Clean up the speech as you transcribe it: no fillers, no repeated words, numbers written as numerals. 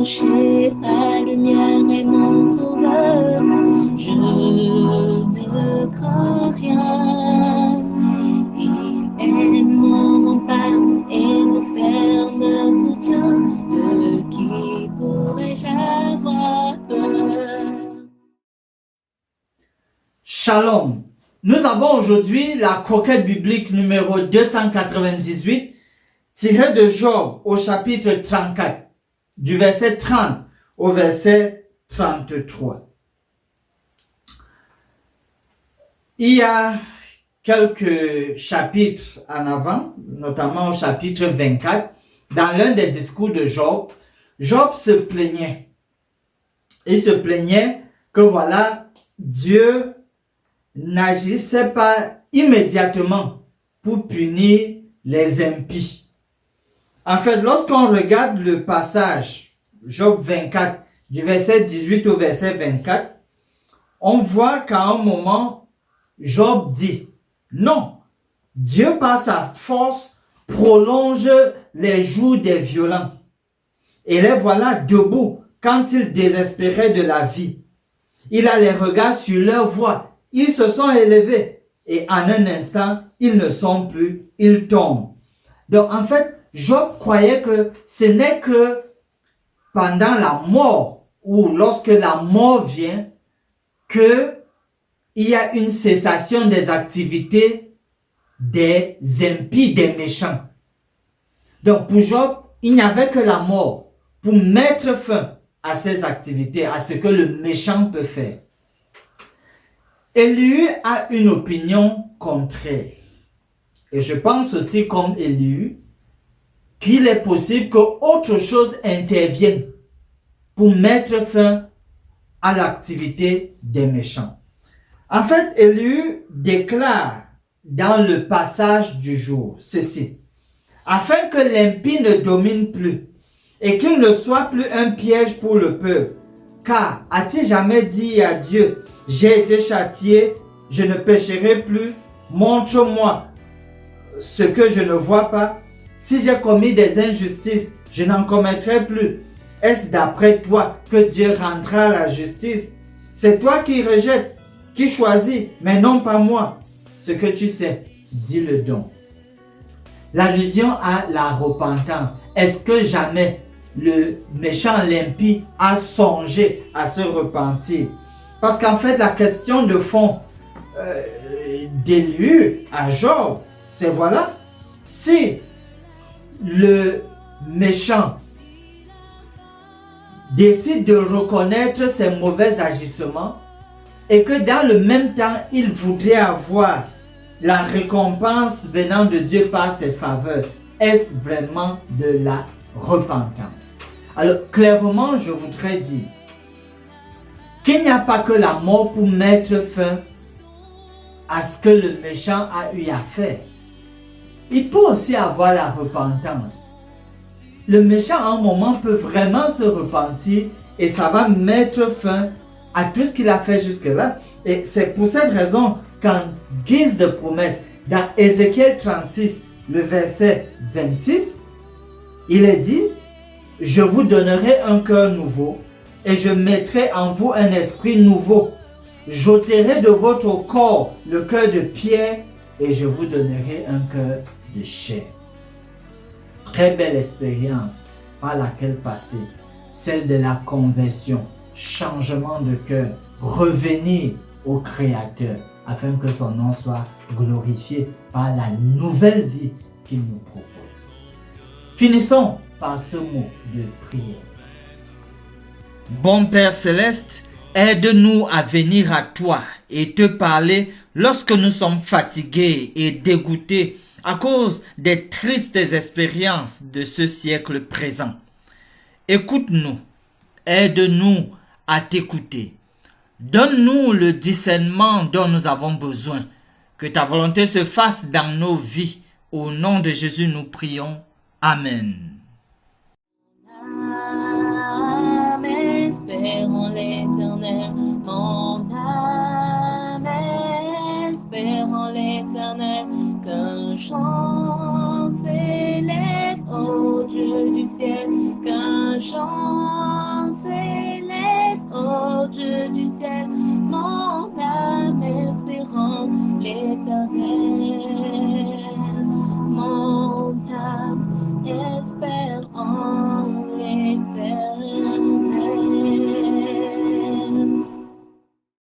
rocher, la lumière est mon sauveur. Je ne crains rien. Il est mon rempart et mon ferme soutien. De qui pourrais-je avoir peur? Shalom. Nous avons aujourd'hui la croquette biblique numéro 298 tirée de Job au chapitre 34, du verset 30 au verset 33. Il y a quelques chapitres en avant, notamment au chapitre 24, dans l'un des discours de Job, Job se plaignait. Il se plaignait que voilà, Dieu n'agissait pas immédiatement pour punir les impies. En fait, lorsqu'on regarde le passage, Job 24, du verset 18 au verset 24, on voit qu'à un moment, Job dit, non, Dieu par sa force prolonge les jours des violents. Et les voilà debout quand ils désespéraient de la vie. Il a les regards sur leur voie. Ils se sont élevés et en un instant, ils ne sont plus, ils tombent. Donc en fait, Job croyait que ce n'est que pendant la mort ou lorsque la mort vient qu'il y a une cessation des activités des impies, des méchants. Donc pour Job, il n'y avait que la mort pour mettre fin à ces activités, à ce que le méchant peut faire. Élie a une opinion contraire. Et je pense aussi comme Élie qu'il est possible qu'autre chose intervienne pour mettre fin à l'activité des méchants. En fait, Élie déclare dans le passage du jour ceci: afin que l'impie ne domine plus et qu'il ne soit plus un piège pour le peuple. Car as-tu jamais dit à Dieu, j'ai été châtié, je ne pécherai plus, montre-moi ce que je ne vois pas. Si j'ai commis des injustices, je n'en commettrai plus. Est-ce d'après toi que Dieu rendra la justice? C'est toi qui rejettes, qui choisis, mais non pas moi. Ce que tu sais, dis-le donc. L'allusion à la repentance. Est-ce que jamais le méchant, l'impie, a songé à se repentir? Parce qu'en fait, la question de fond d'Élie à Job, c'est voilà, si le méchant décide de reconnaître ses mauvais agissements et que dans le même temps, il voudrait avoir la récompense venant de Dieu par ses faveurs, est-ce vraiment de la repentance? Alors, clairement, je voudrais dire qu'il n'y a pas que la mort pour mettre fin à ce que le méchant a eu à faire. Il peut aussi avoir la repentance. Le méchant, à un moment, peut vraiment se repentir et ça va mettre fin à tout ce qu'il a fait jusque-là. Et c'est pour cette raison qu'en guise de promesse, dans Ézéchiel 36, le verset 26, il est dit: je vous donnerai un cœur nouveau et je mettrai en vous un esprit nouveau. J'ôterai de votre corps le cœur de pierre et je vous donnerai un cœur de chair. Très belle expérience par laquelle passer, celle de la conversion, changement de cœur, revenir au Créateur afin que son nom soit glorifié par la nouvelle vie qu'il nous propose. Finissons par ce mot de prière. Bon Père Céleste, aide-nous à venir à toi et te parler lorsque nous sommes fatigués et dégoûtés à cause des tristes expériences de ce siècle présent. Écoute-nous, aide-nous à t'écouter. Donne-nous le discernement dont nous avons besoin. Que ta volonté se fasse dans nos vies. Au nom de Jésus, nous prions. Amen. Espère en l'Éternel, mon âme espère en l'Éternel, qu'un chant s'élève au Dieu du ciel, qu'un chant s'élève au Dieu du ciel, mon âme espérant l'Éternel. Mon âme espère en l'Éternel.